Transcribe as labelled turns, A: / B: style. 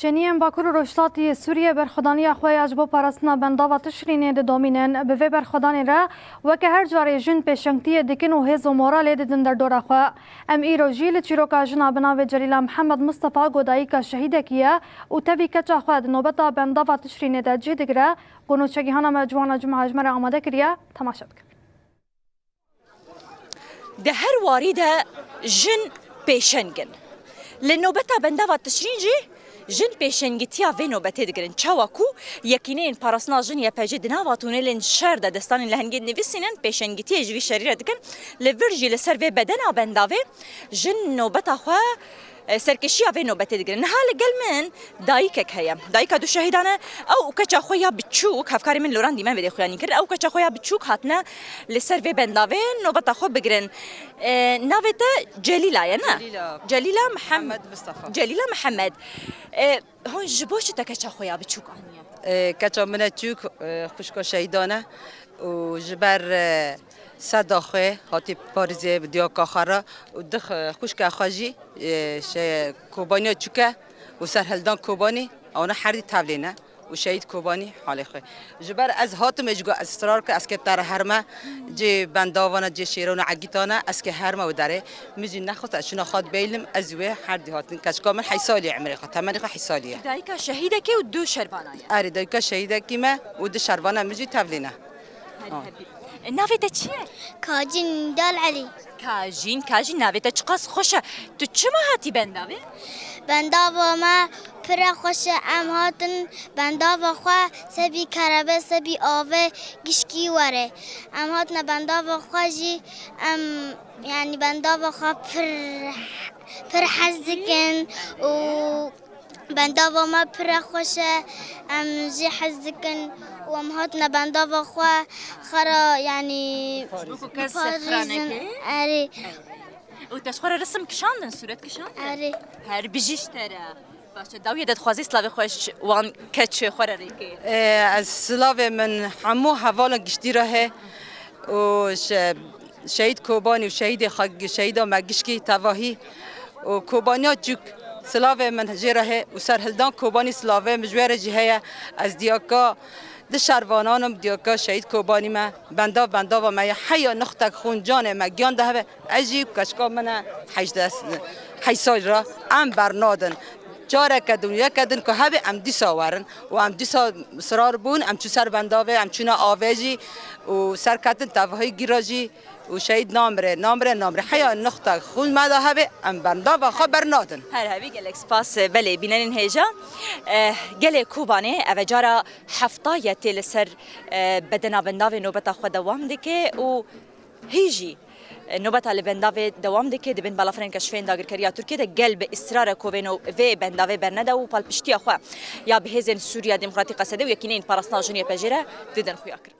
A: شنیان باکور و رشتاتی سوریه برخدانی خواه اجبو پارستنا بنداوا تشرینه ده دومینن به وی برخدانی را و که هر جاره جن پیشنگتی دکن و هز و مورال دیدن در دور خواه ام ایرو جیل چیروکا جنا بناو جلیل محمد مصطفی گودایی که شهیده کیه و تبی کچا خواه نوبتا بنداوا تشرینه ده جدگره گونو چگی هانا مجوانا جمعه اجمره آماده کریه تماشا بکن.
B: ده هر وارده جن پیشنگن لنوبتا بنداوا تشرین جن پیشنگیتیا و نوبته دگرن چاواکو یکینین پاراسنا جن یا پجی دناواتونه لن شر د دستان لهنگید نویسینن پیشنگیتی جوی شریر دگن لورجی لسر و بدن بنداوه جن نوبتا خو سرکشی و نوبته دگرن حال گلمن دایکک هيا دایک دو شهیدانه او کچا خویا بچوک هفکاری من لوران دیمن بده خویانی کرد او کچا خویا بچوک هاتنه لسر و بنداوه نوبتا خو بگرن نوبته جلیلا یا نه جلیلا محمد مصطفى جلیلا محمد هون جبوش تكشا خويا بتشوك عنيا
C: كاتشا من تشوك خوشكو شهيدانه و جبر صدا خوي هاتي بارزي بديوكا خرا ودخ خوشكا خاجي كوباني تشوكا وسر هلدان كوباني اونا حردي تابلينا وشهيد كوباني حالي خوي جبر از هاتم اجگو اصرار که اسکه تر هرما جي بنداوانا جي شيرون عقيتانا اسكه هرما وداره ميجي نخوت اشنا خاد بيلم ازوي حردي هاتن كاش كامل حيسالي عمري خا تمني خا حيساليه
B: دايكا شهيده كي ودو شربانا
C: اري دايكا شهيده كيما ودو شربانا ميجي تابلينا
B: نافيتا چیه
D: کاجین دال علی
B: کاجین نافيتا چقاس خوشه تو چما هاتی بنداوه
D: بنداوا ما پر خوش ام هاتن بنداوا خوا سبی کربه سبی آوه گشکی وره ام هاتن بنداوا خوا جی ام یعنی بنداوا خوا پر حزکن و بنداوا ما پر خوشه ام جی حزکن و ام هاتن بنداوا خوا خرا یعنی
B: پاريزن
D: اری
B: وتشخور رسم كشاندن صورت كشاندن
D: اری
B: هر بيجيش ترى باشه داويه دد خوازي سلاوي خوش وان كتش خور ريكي
C: از سلاوي من حمو حوالا گشتي راه و شهيد كوباني وشهيد خاج شهيدا ماگشكي تواهي و كوبانيا جوك سلاوي من جره وسر هلدان كوباني سلاوي مجوره جهه از دياكا ده شروانانم دیاکا شهید کوبانی ما بندا و ما حیا نختک خون جان ما گیان ده عجیب کشکا من 8 سال را ام برنادن جاره کدون یک کدن که هبه ام دی ساورن و ام دی سا سرار بون ام چو سر بنداوه ام چونا آویجی و سر کتن توهی گیراجی و شهید نامره حیا نختک خون ما ده هبه ام بندا و خو برنادن
B: هر هبی گلکس پاس بله بینن هجا گل کوبانه اوجارا حفتایت لسر بدنا بنداوه نوبتا خو دوام دکه و هیجی نوبتا لبنداوه دوام دکه دبن بالافرین کشفین داگر کریا ترکیه ده قلب اصرار کوبنو و بنداوه برنده و پالپشتی خو یا بهزن سوریا دموکراتیک قصده و یکینین پاراستنا جنیه پجره دیدن خویا کرد